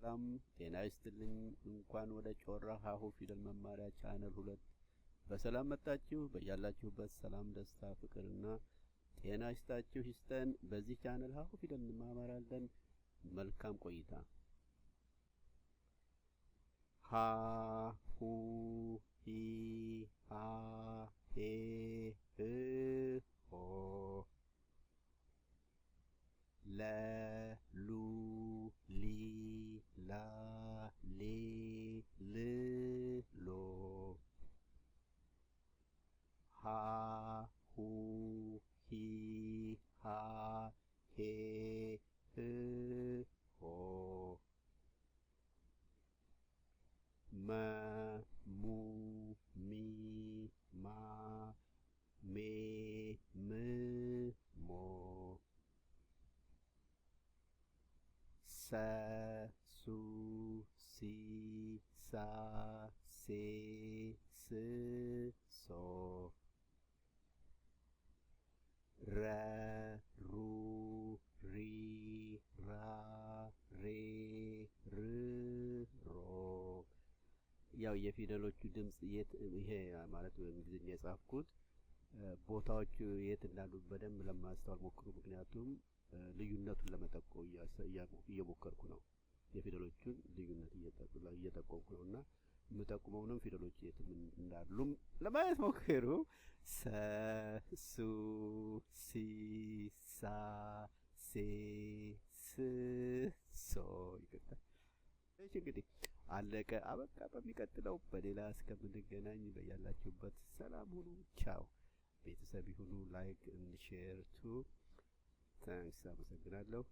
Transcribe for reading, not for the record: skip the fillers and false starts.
ሰላም ጤና ይስጥልኝ። እንኳን ወደ ጮራ ሀሁ ፊደል መማሪያ ቻናል 2 በሰላም መጣችሁ። በያላችሁበት ሰላም፣ ደስታ፣ ፍቅርና ጤና ይስጣችሁ ይስጠን። በዚህ ቻናል ሀሁ ፊደል እንማማራለን። መልካም ቆይታ። ሀ ሁ ሂ ሃ ሄ ህ ሆ ለ ሉ ሊ ላ ሌ ል ሎ ሀ ሁ ሂ ሃ ሄ ህ ሆ መ mu ሚ ማ ሜ ም ሞ ሰ ሱ ሲ ሳ ሴ ስ ሶ ረ ሩ ሪ ራ ሬ ር ሮ ያው የፊደሎቹ ድምጽ ይሄ ማለት በእንግሊዝኛ የጻፍኩት ቦታዎቹ የት እንዳሉ በደንብ ለማስተዋል ሞክሩ። ምክንያቱም ልዩነቱን ለመጠቆም እየሞከርኩ ነው። የፊደሎቹን ልዩነት እየጠቆምኩ ነውና የምጠቁመውንም ፊደሎች የት እንዳሉም ለማየት ሞክሩ። ሰ ሱ ሲ ሳ ሴ ስ ሶ ይቅርታ። እሺ እንግዲህ አለቀ አበቃ። በሚቀጥለው በሌላ እስከምንገናኝ በያላችሁበት ሰላም ሁኑ። ቻው። ቤተሰብ ይሁኑ። ላይክ and share too. ታንክስ። አመሰግናለሁ።